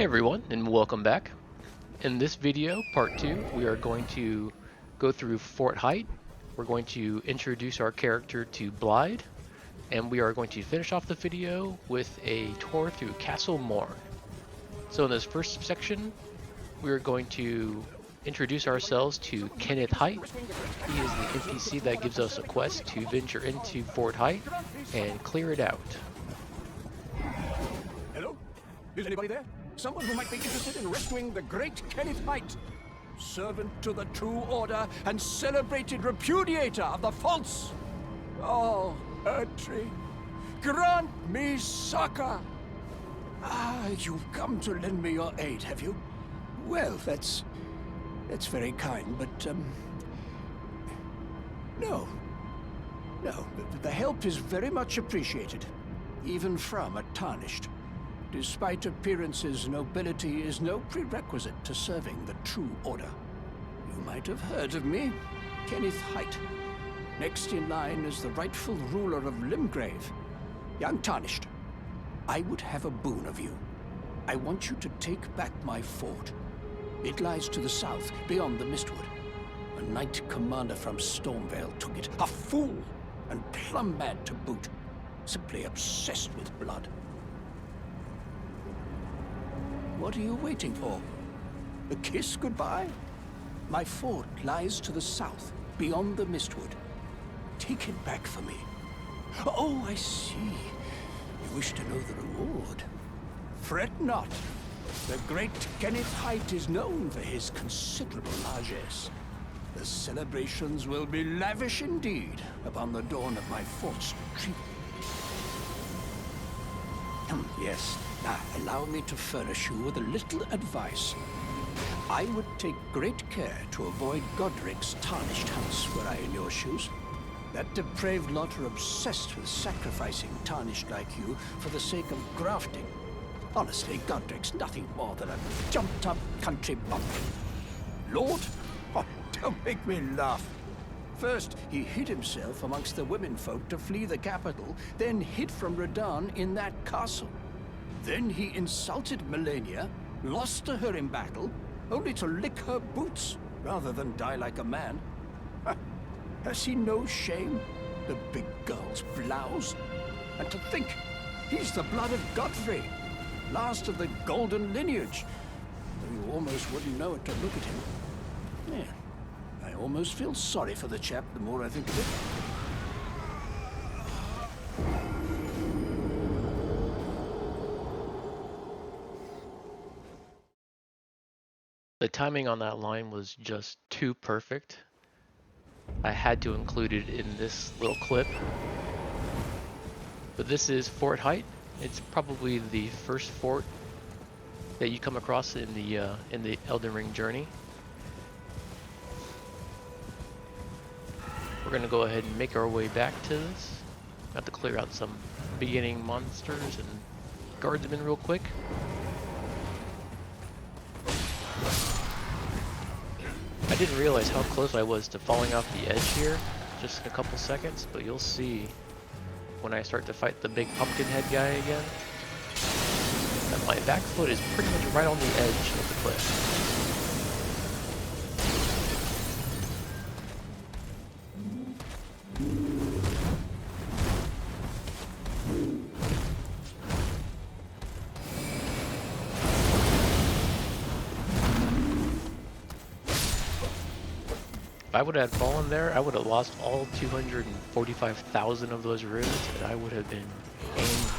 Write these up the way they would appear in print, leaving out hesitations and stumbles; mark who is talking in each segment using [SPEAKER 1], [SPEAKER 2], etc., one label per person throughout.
[SPEAKER 1] Hey everyone, and welcome back. In this video, part 2, we are going to go through Fort Haight. We're going to introduce our character to Blaidd, and we are going to finish off the video with a tour through Castle Morne. So in this first section, we are going to introduce ourselves to Kenneth Haight. He is the NPC that gives us a quest to venture into Fort Haight and clear it out.
[SPEAKER 2] Hello? Is anybody there? Someone who might be interested in rescuing the great Kenneth Haight, servant to the true order and celebrated repudiator of the false. Oh, Erdtree, grant me succor. Ah, you've come to lend me your aid, have you? Well, that's very kind, but, no. No, the help is very much appreciated, even from a tarnished. Despite appearances, nobility is no prerequisite to serving the true order. You might have heard of me, Kenneth Haight. Next in line is the rightful ruler of Limgrave, young Tarnished. I would have a boon of you. I want you to take back my fort. It lies to the south, beyond the Mistwood. A knight commander from Stormvale took it. A fool, and plumb mad to boot. Simply obsessed with blood. What are you waiting for? A kiss goodbye? My fort lies to the south, beyond the Mistwood. Take it back for me. Oh, I see. You wish to know the reward. Fret not. The great Kenneth Haight is known for his considerable largesse. The celebrations will be lavish indeed upon the dawn of my fort's retrieval. Yes. Now, allow me to furnish you with a little advice. I would take great care to avoid Godric's tarnished hunts were I in your shoes. That depraved lot are obsessed with sacrificing tarnished like you for the sake of grafting. Honestly, Godric's nothing more than a jumped-up country bumpkin. Lord? Oh, don't make me laugh. First, he hid himself amongst the womenfolk to flee the capital, then hid from Redan in that castle. Then he insulted Melania, lost to her in battle, only to lick her boots rather than die like a man. Has he no shame, the big girl's blouse? And to think, he's the blood of Godfrey, last of the golden lineage. Though you almost wouldn't know it to look at him. Yeah, I almost feel sorry for the chap the more I think of it.
[SPEAKER 1] The timing on that line was just too perfect. I had to include it in this little clip. But this is Fort Haight. It's probably the first fort that you come across in the Elden Ring journey. We're gonna go ahead and make our way back to this. Have to clear out some beginning monsters and guardsmen real quick. I didn't realize how close I was to falling off the edge here, just in a couple seconds, but you'll see when I start to fight the big pumpkin head guy again, that my back foot is pretty much right on the edge of the cliff. If I would have fallen there, I would have lost all 245,000 of those runes, and I would have been angry.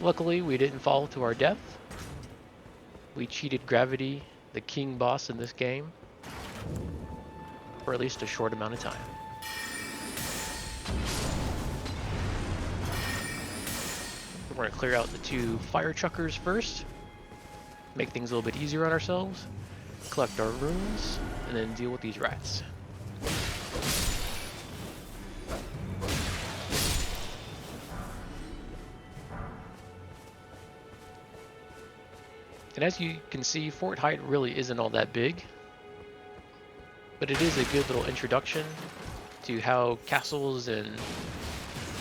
[SPEAKER 1] Luckily, we didn't fall to our death. We cheated Gravity, the king boss in this game, for at least a short amount of time. We're going to clear out the two fire chuckers first, make things a little bit easier on ourselves. Collect our runes, and then deal with these rats. And as you can see, Fort Haight really isn't all that big, but it is a good little introduction to how castles and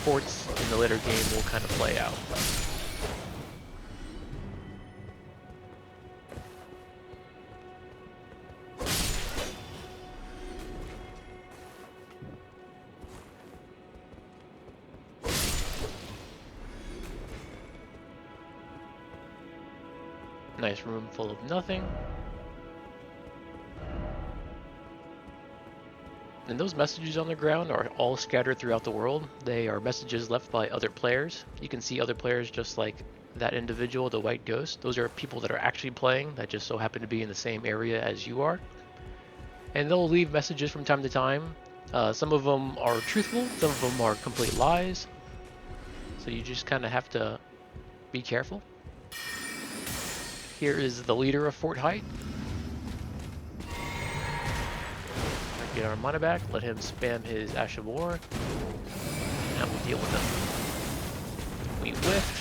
[SPEAKER 1] forts in the later game will kind of play out. Nice room full of nothing. And those messages on the ground are all scattered throughout the world. They are messages left by other players. You can see other players just like that individual, the white ghost. Those are people that are actually playing that just so happen to be in the same area as you are. And they'll leave messages from time to time. Some of them are truthful, some of them are complete lies. So you just kind of have to be careful. Here is the leader of Fort Haight. Get our mana back, let him spam his Ash of War, and we'll deal with him. We whiffed.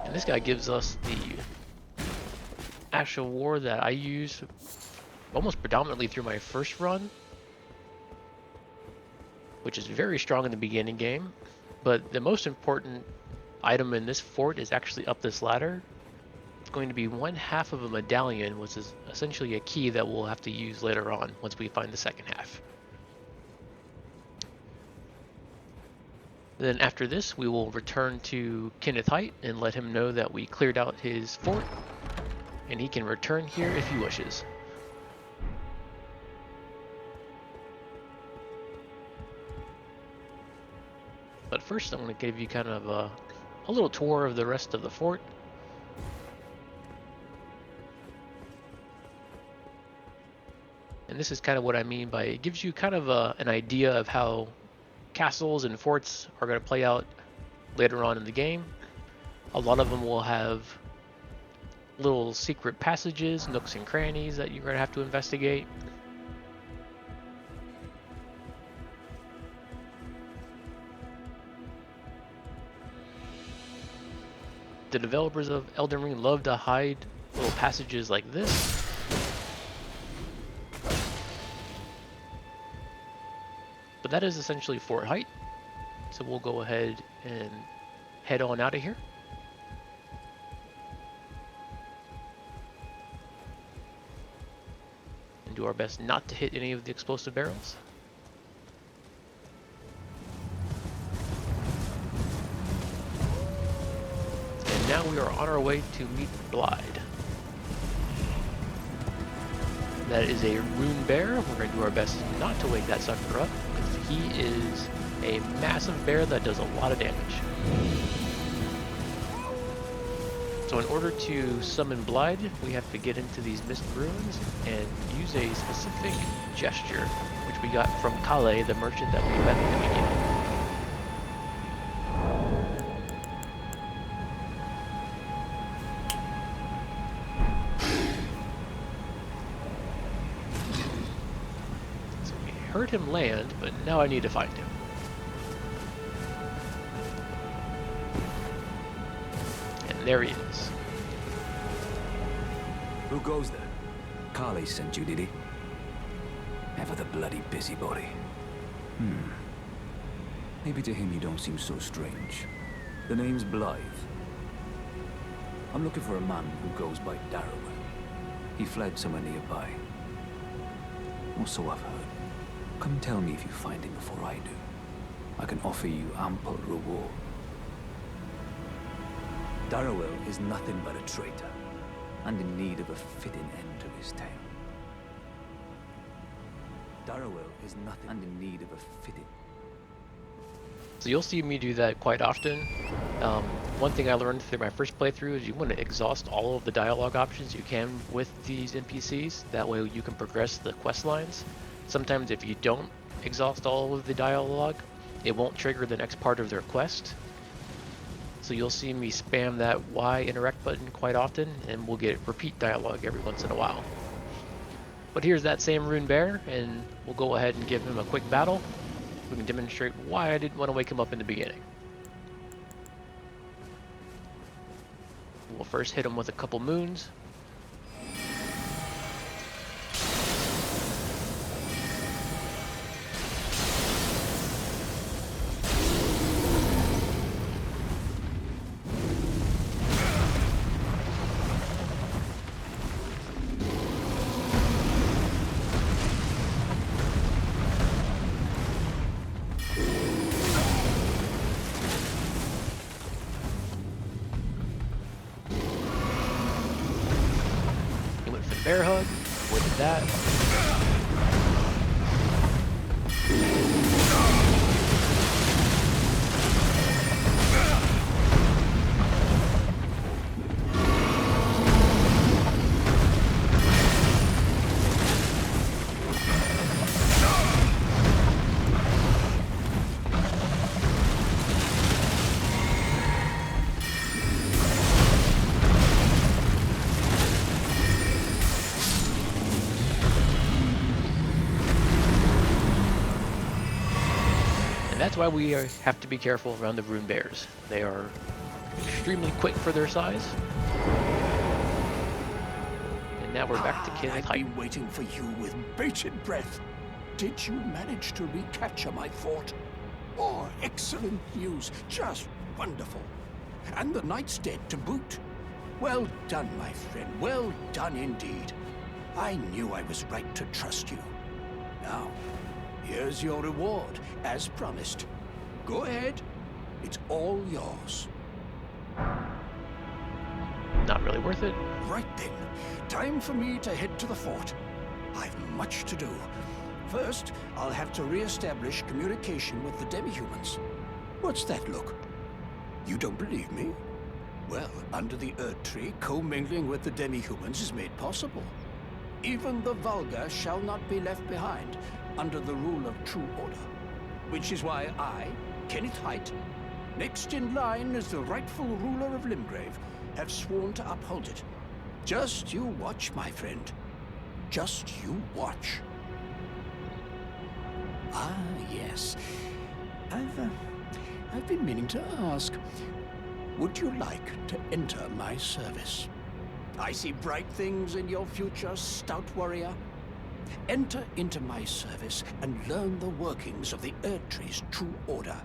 [SPEAKER 1] And this guy gives us the Ash of War that I use almost predominantly through my first run, which is very strong in the beginning game. But the most important item in this fort is actually up this ladder. It's going to be 1/2 of a medallion, which is essentially a key that we'll have to use later on once we find the second half. Then after this, we will return to Kenneth Haight and let him know that we cleared out his fort, and he can return here if he wishes. But first, I'm going to give you kind of a little tour of the rest of the fort. And this is kind of what I mean by it gives you kind of an idea of how castles and forts are going to play out later on in the game. A lot of them will have little secret passages, nooks and crannies that you're going to have to investigate. The developers of Elden Ring love to hide little passages like this. But that is essentially Fort Haight. So we'll go ahead and head on out of here. And do our best not to hit any of the explosive barrels. Now we are on our way to meet Blaidd. That is a rune bear. We're going to do our best not to wake that sucker up, because he is a massive bear that does a lot of damage. So in order to summon Blaidd, we have to get into these mist ruins and use a specific gesture, which we got from Kale, the merchant that we met at the beginning. Heard him land, but now I need to find him. And there he is.
[SPEAKER 3] Who goes there? Kale sent you, did he? Ever the bloody busybody. Maybe to him you don't seem so strange. The name's Blaidd. I'm looking for a man who goes by Darrowell. He fled somewhere nearby. Or so I've heard. Come tell me if you find him before I do. I can offer you ample reward. Darrowell is nothing but a traitor, and in need of a fitting end to his tale. Darrowell is nothing and in need of a fitting.
[SPEAKER 1] So you'll see me do that quite often. One thing I learned through my first playthrough is you want to exhaust all of the dialogue options you can with these NPCs. That way you can progress the quest lines. Sometimes if you don't exhaust all of the dialogue, it won't trigger the next part of their quest. So you'll see me spam that Y interact button quite often, and we'll get repeat dialogue every once in a while. But here's that same rune bear, and we'll go ahead and give him a quick battle. We can demonstrate why I didn't want to wake him up in the beginning. We'll first hit him with a couple moons. bear hug. With that. That's why we have to be careful around the rune bears. They are extremely quick for their size. And now we're back to Castle Haight.
[SPEAKER 2] I've been waiting for you with bated breath. Did you manage to recapture my fort? Oh, excellent news. Just wonderful. And the knight's dead to boot. Well done, my friend. Well done indeed. I knew I was right to trust you. Now, here's your reward, as promised. Go ahead. It's all yours.
[SPEAKER 1] Not really worth it.
[SPEAKER 2] Right then. Time for me to head to the fort. I've much to do. First, I'll have to re-establish communication with the demi-humans. What's that look? You don't believe me? Well, under the Earth Tree, commingling with the demi-humans is made possible. Even the vulgar shall not be left behind, under the rule of true order. Which is why I, Kenneth Haight, next in line as the rightful ruler of Limgrave, have sworn to uphold it. Just you watch, my friend. Just you watch. Ah, yes. I've been meaning to ask. Would you like to enter my service? I see bright things in your future, stout warrior. Enter into my service and learn the workings of the Earth Tree's true order.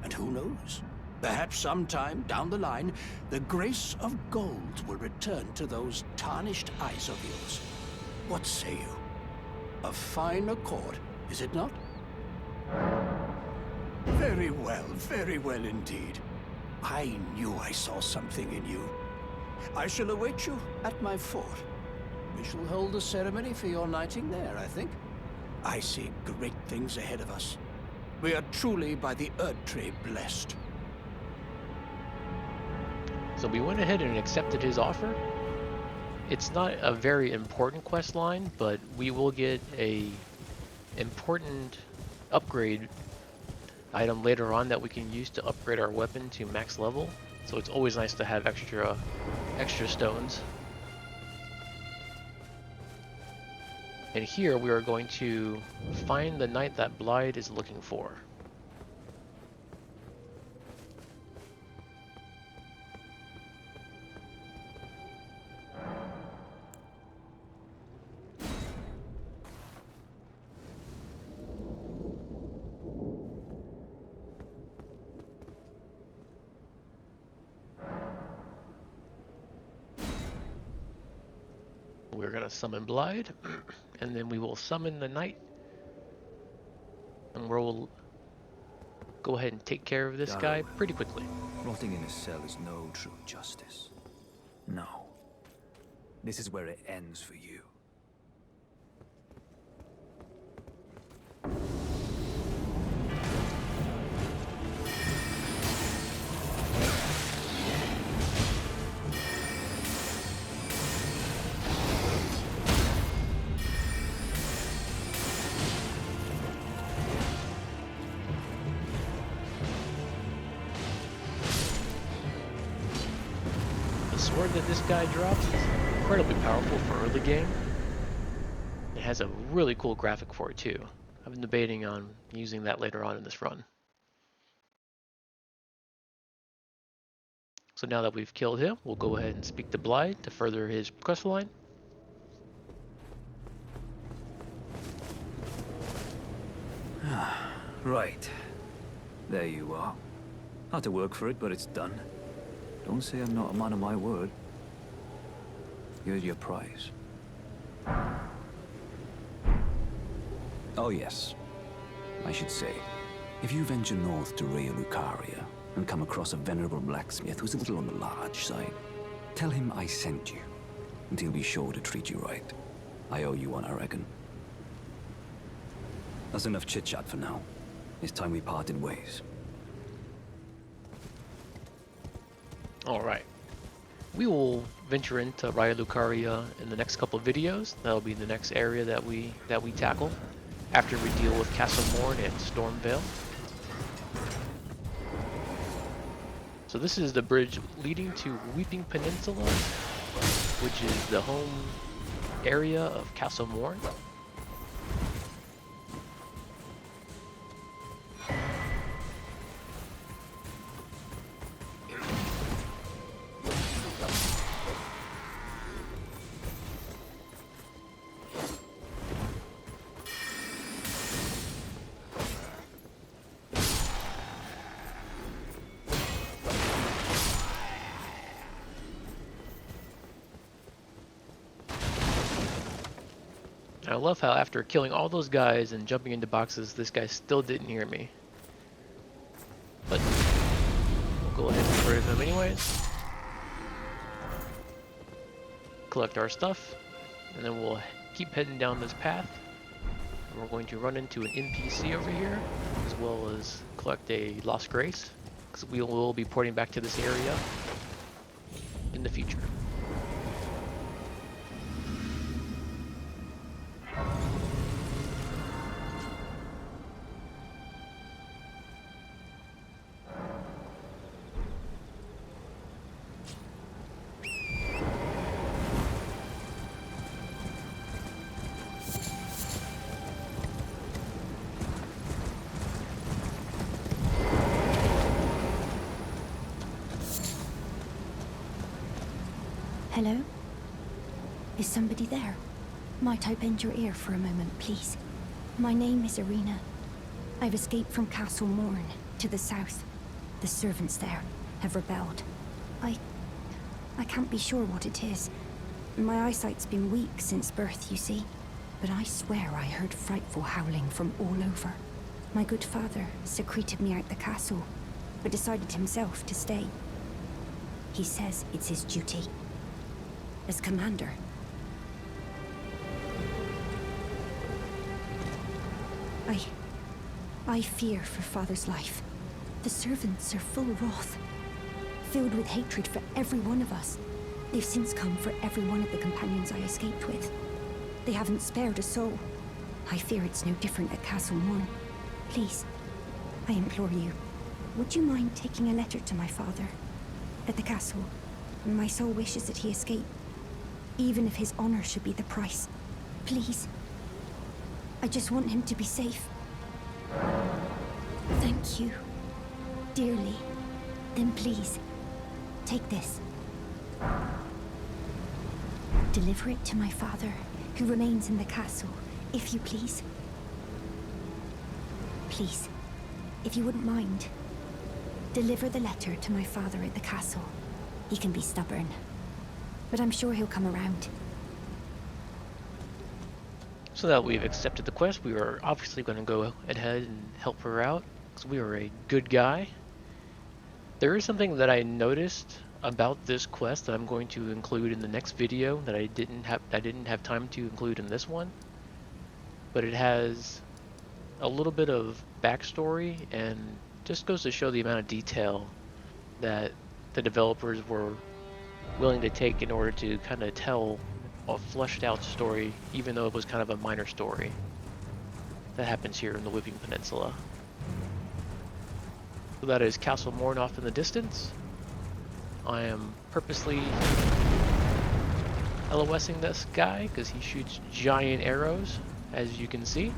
[SPEAKER 2] And who knows? Perhaps sometime down the line, the grace of gold will return to those tarnished eyes of yours. What say you? A fine accord, is it not? Very well indeed. I knew I saw something in you. I shall await you at my fort. We shall hold a ceremony for your knighting there, I think. I see great things ahead of us. We are truly by the Earth Tree blessed.
[SPEAKER 1] So we went ahead and accepted his offer. It's not a very important quest line, but we will get a important upgrade item later on that we can use to upgrade our weapon to max level. So it's always nice to have extra stones. And here we are going to find the knight that Blaidd is looking for. We're going to summon Blaidd, and then we will summon the knight, and we'll go ahead and take care of this guy pretty quickly.
[SPEAKER 3] Rotting in a cell is no true justice. No. This is where it ends for you.
[SPEAKER 1] The sword that this guy drops is incredibly powerful for early game. It has a really cool graphic for it too. I've been debating on using that later on in this run. So now that we've killed him, we'll go ahead and speak to Blaidd to further his quest line.
[SPEAKER 3] Right. There you are. Had to work for it, but it's done. Don't say I'm not a man of my word. Here's your prize. Oh yes. I should say, if you venture north to Rea Lucaria and come across a venerable blacksmith who's a little on the large side, tell him I sent you. and he'll be sure to treat you right. I owe you one, I reckon. That's enough chit-chat for now. It's time we parted ways.
[SPEAKER 1] Alright. We will venture into Raya Lucaria in the next couple of videos. That'll be the next area that we tackle after we deal with Castle Morne and Stormvale. So this is the bridge leading to Weeping Peninsula, which is the home area of Castle Morne. I love how after killing all those guys and jumping into boxes, this guy still didn't hear me. But we'll go ahead and get rid of him anyways. Collect our stuff, and then we'll keep heading down this path. And we're going to run into an NPC over here, as well as collect a Lost Grace, because we will be porting back to this area in the future.
[SPEAKER 4] Hello? Is somebody there? Might I bend your ear for a moment, please? My name is Irina. I've escaped from Castle Morne, to the south. The servants there have rebelled. I can't be sure what it is. My eyesight's been weak since birth, you see. But I swear I heard frightful howling from all over. My good father secreted me out the castle, but decided himself to stay. He says it's his duty. As commander. I fear for father's life. The servants are full wrath, filled with hatred for every one of us. They've since come for every one of the companions I escaped with. They haven't spared a soul. I fear it's no different at Castle Morne. Please, I implore you, would you mind taking a letter to my father? At the castle, my sole wish is that he escape. Even if his honor should be the price. Please. I just want him to be safe. Thank you. Dearly. Then please, take this. Deliver it to my father, who remains in the castle, if you please. Please, if you wouldn't mind, deliver the letter to my father at the castle. He can be stubborn, but I'm sure he'll come around.
[SPEAKER 1] So that we've accepted the quest, we are obviously going to go ahead and help her out, because we are a good guy. There is something that I noticed about this quest that I'm going to include in the next video that I didn't have time to include in this one. But it has a little bit of backstory and just goes to show the amount of detail that the developers were willing to take in order to kind of tell a fleshed out story, even though it was kind of a minor story that happens here in the Weeping Peninsula. So that is Castle Morne off in the distance. I am purposely LOSing this guy because he shoots giant arrows, as you can see.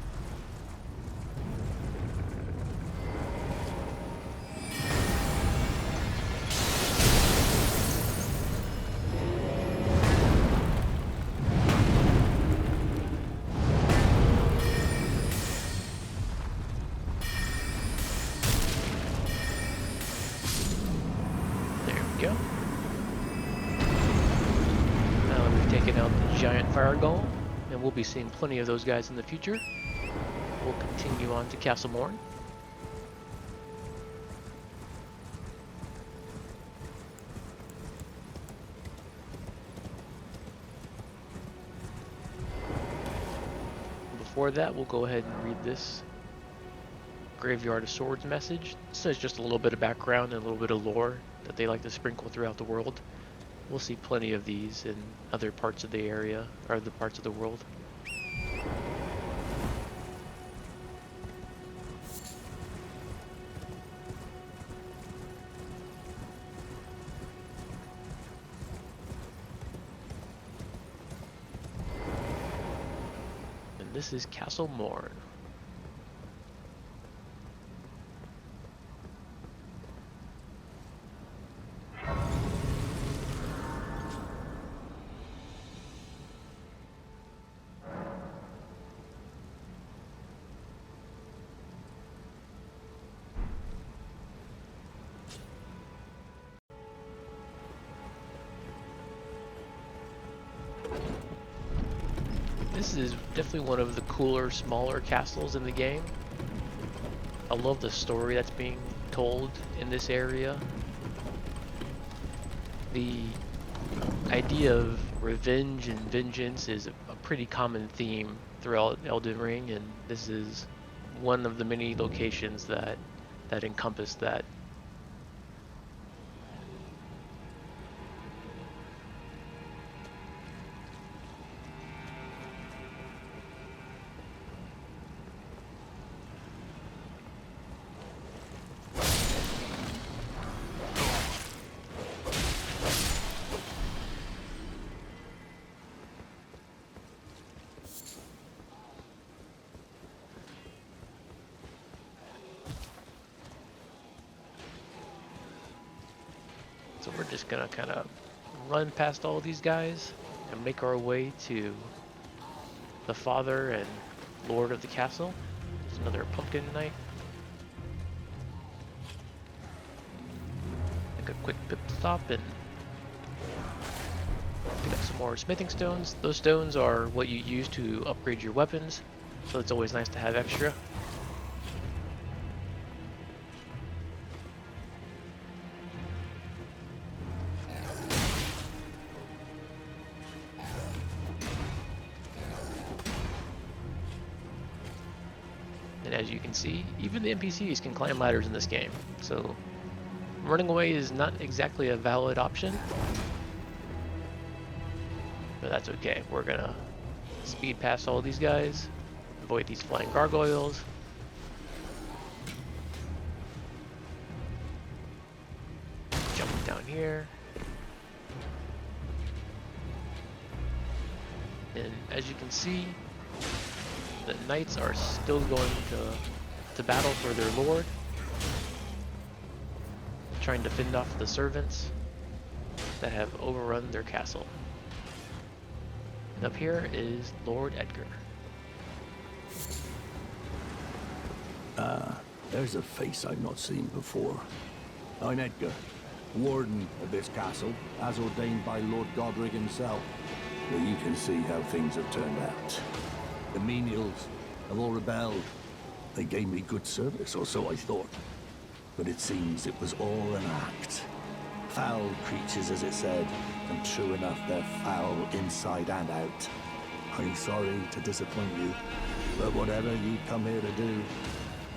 [SPEAKER 1] Go. Now that we've taken out the giant fire golem, and we'll be seeing plenty of those guys in the future, we'll continue on to Castle Morne. before that, we'll go ahead and read this Graveyard of Swords message. This is just a little bit of background and a little bit of lore that they like to sprinkle throughout the world. We'll see plenty of these in other parts of the area, or other parts of the world. And this is Castle Morne. This is definitely one of the cooler, smaller castles in the game. I love the story that's being told in this area. The idea of revenge and vengeance is a pretty common theme throughout Elden Ring, and this is one of the many locations that encompass that. So we're just gonna kind of run past all these guys and make our way to the father and lord of the castle. There's another pumpkin knight. Make a quick pit stop and pick up some more smithing stones. Those stones are what you use to upgrade your weapons, so it's always nice to have extra. And as you can see, even the NPCs can climb ladders in this game, so running away is not exactly a valid option, but that's okay. We're gonna speed past all these guys, avoid these flying gargoyles. Jump down here. And as you can see, the knights are still going to battle for their lord, trying to fend off the servants that have overrun their castle. And up here is Lord Edgar.
[SPEAKER 2] There's a face I've not seen before. I'm Edgar, warden of this castle, as ordained by Lord Godric himself. Well, you can see how things have turned out. The menials have all rebelled. They gave me good service, or so I thought. But it seems it was all an act. Foul creatures, as it said, and true enough, they're foul inside and out. I'm sorry to disappoint you, but whatever you come here to do,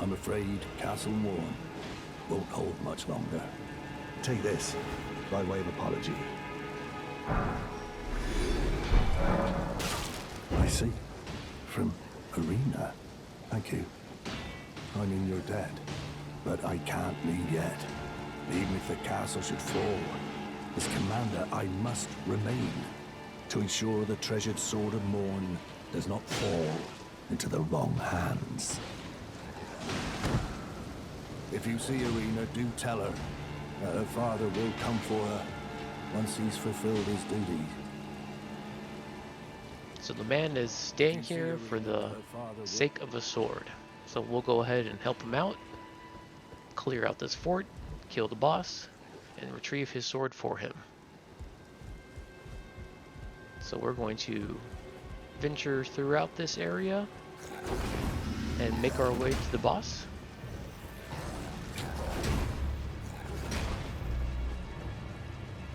[SPEAKER 2] I'm afraid Castle Morne won't hold much longer. Take this, by way of apology. I see. From Arena. Thank you. I mean, you're dead. But I can't leave yet. Even if the castle should fall, as commander, I must remain to ensure the treasured sword of Morne does not fall into the wrong hands. If you see Arena, do tell her that her father will come for her once he's fulfilled his duty.
[SPEAKER 1] So the man is staying here for the sake of the sword. So we'll go ahead and help him out, clear out this fort, kill the boss, and retrieve his sword for him. So we're going to venture throughout this area and make our way to the boss.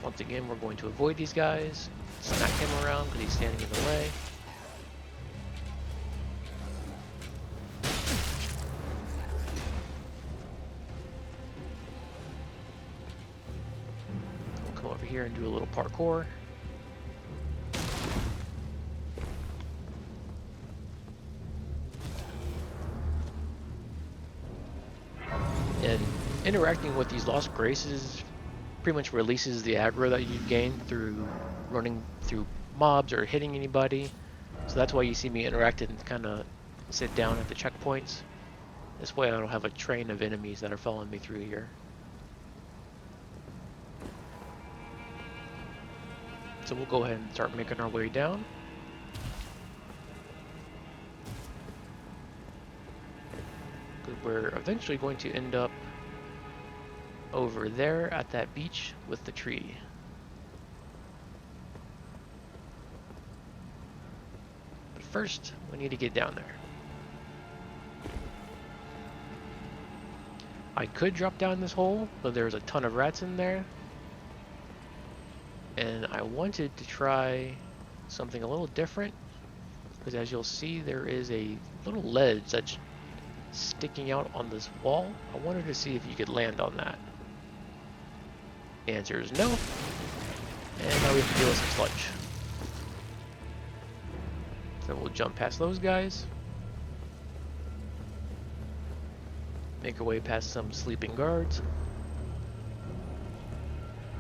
[SPEAKER 1] Once again, we're going to avoid these guys, smack him around because he's standing in the way. over here and do a little parkour. And interacting with these Lost Graces pretty much releases the aggro that you've gained through running through mobs or hitting anybody. So that's why you see me interact and kind of sit down at the checkpoints. This way I don't have a train of enemies that are following me through here. So we'll go ahead and start making our way down. Because we're eventually going to end up over there at that beach with the tree. But first, we need to get down there. I could drop down this hole, but there's a ton of rats in there. And I wanted to try something a little different, because as you'll see, there is a little ledge that's sticking out on this wall. I wanted to see if you could land on that. The answer is no. And now we have to deal with some sludge. So we'll jump past those guys. Make our way past some sleeping guards.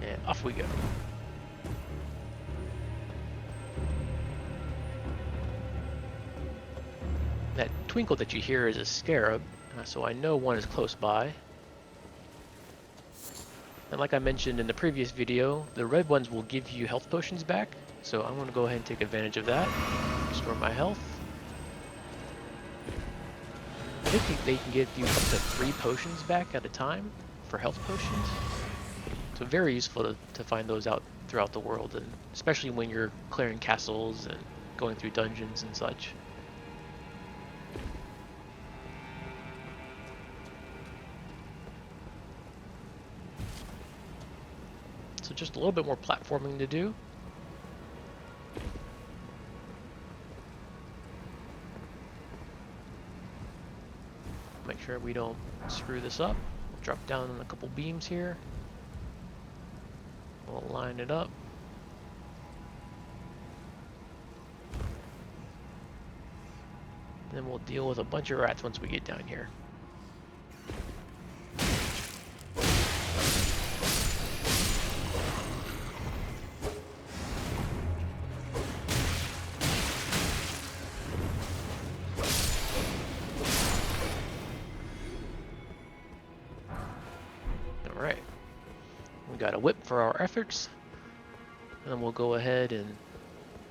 [SPEAKER 1] And off we go. That twinkle that you hear is a scarab, so I know one is close by. And like I mentioned in the previous video, the red ones will give you health potions back, so I'm going to go ahead and take advantage of that. Restore my health. I think they can give you up to 3 potions back at a time for health potions. So very useful to find those out throughout the world, and especially when you're clearing castles and going through dungeons and such. So just a little bit more platforming to do. Make sure we don't screw this up. We'll drop down on a couple beams here. We'll line it up. Then we'll deal with a bunch of rats once we get down here. Alright, we got a whip for our efforts, and then we'll go ahead and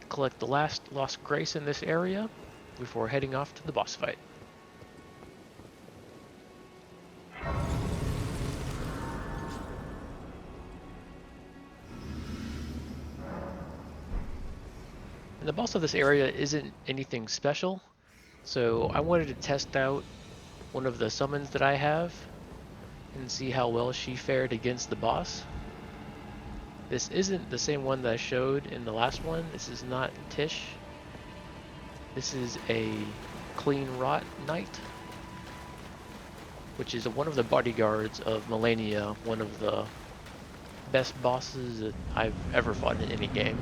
[SPEAKER 1] collect the last Lost Grace in this area before heading off to the boss fight. And the boss of this area isn't anything special, so I wanted to test out one of the summons that I have and see how well she fared against the boss. This isn't the same one that I showed in the last one. This is not Tish. This is a Clean Rot Knight, which is one of the bodyguards of Melania, one of the best bosses that I've ever fought in any game.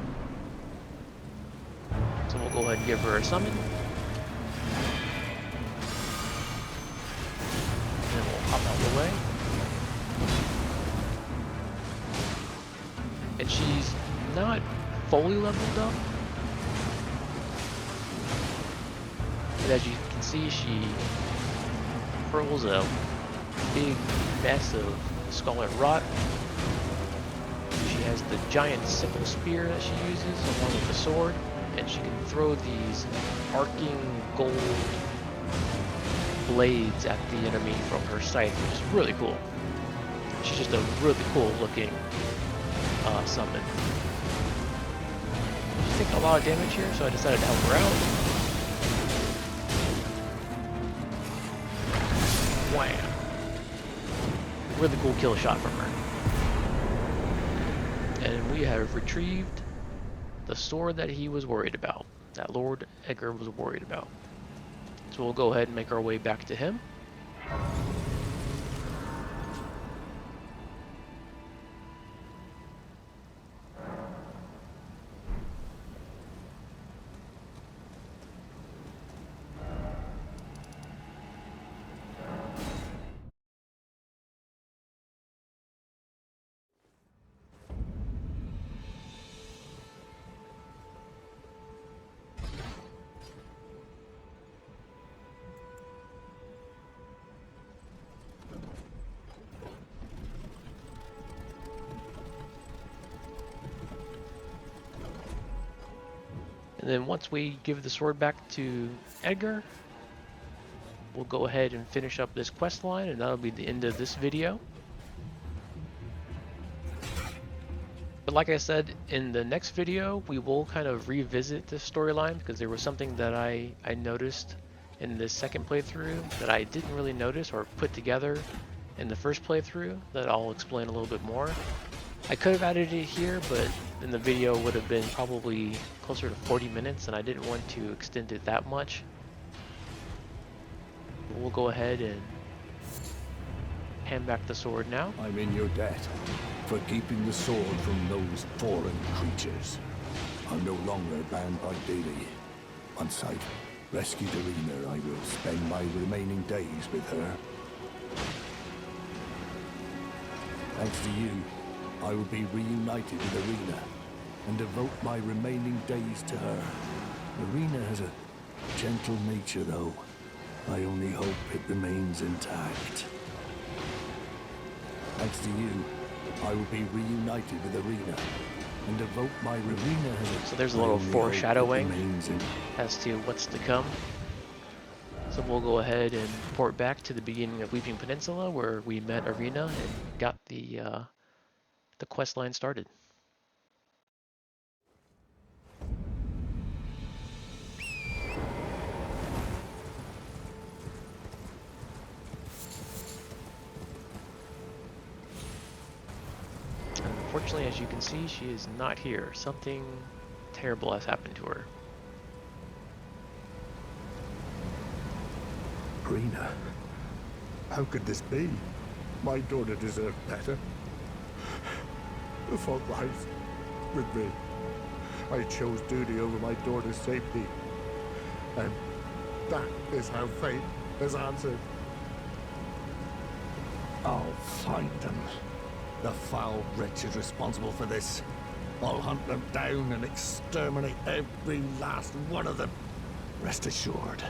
[SPEAKER 1] So we'll go ahead and give her a summon. And then we'll hop out of the way. And she's not fully leveled up. But as you can see, she hurls a big mess of Scarlet Rot. She has the giant sickle spear that she uses along with the sword, and she can throw these arcing gold blades at the enemy from her scythe, which is really cool. She's just a really cool looking summon. She's taking a lot of damage here, so I decided to help her out. Wham! Really cool kill shot from her. And we have retrieved the sword that he was worried about, that Lord Edgar was worried about. So we'll go ahead and make our way back to him. And then once we give the sword back to Edgar, we'll go ahead and finish up this quest line, and that'll be the end of this video. But like I said, in the next video, we will kind of revisit this storyline because there was something that I noticed in this second playthrough that I didn't really notice or put together in the first playthrough that I'll explain a little bit more. I could have added it here, but then the video would have been probably closer to 40 minutes and I didn't want to extend it that much. But we'll go ahead and hand back the sword now.
[SPEAKER 5] I'm in your debt for keeping the sword from those foreign creatures. I'm no longer bound by duty. Once I've rescued Irina, I will spend my remaining days with her. Thanks to you, I will be reunited with Irina and devote my remaining days to her. Irina has a gentle nature, though. I only hope it remains intact. Thanks to you, I will be reunited with Irina and devote my Irina has a...
[SPEAKER 1] So there's a little foreshadowing as to what's to come. So we'll go ahead and port back to the beginning of Weeping Peninsula where we met Irina and got the quest line started. Unfortunately, as you can see, she is not here. Something terrible has happened to her.
[SPEAKER 5] Irina, how could this be? My daughter deserved better. The fault lies with me. I chose duty over my daughter's safety. And that is how fate has answered. I'll find them. The foul wretches responsible for this. I'll hunt them down and exterminate every last one of them. Rest assured,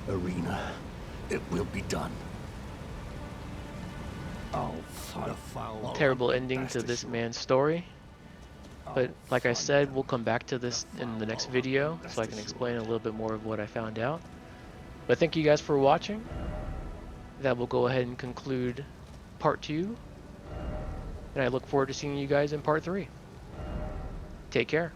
[SPEAKER 5] Irina, it will be done. I'll find the foul.
[SPEAKER 1] Terrible ending to this man's story. But like I said, we'll come back to this in the next video so I can explain a little bit more of what I found out. But thank you guys for watching. That will go ahead and conclude part 2. And I look forward to seeing you guys in part 3. Take care.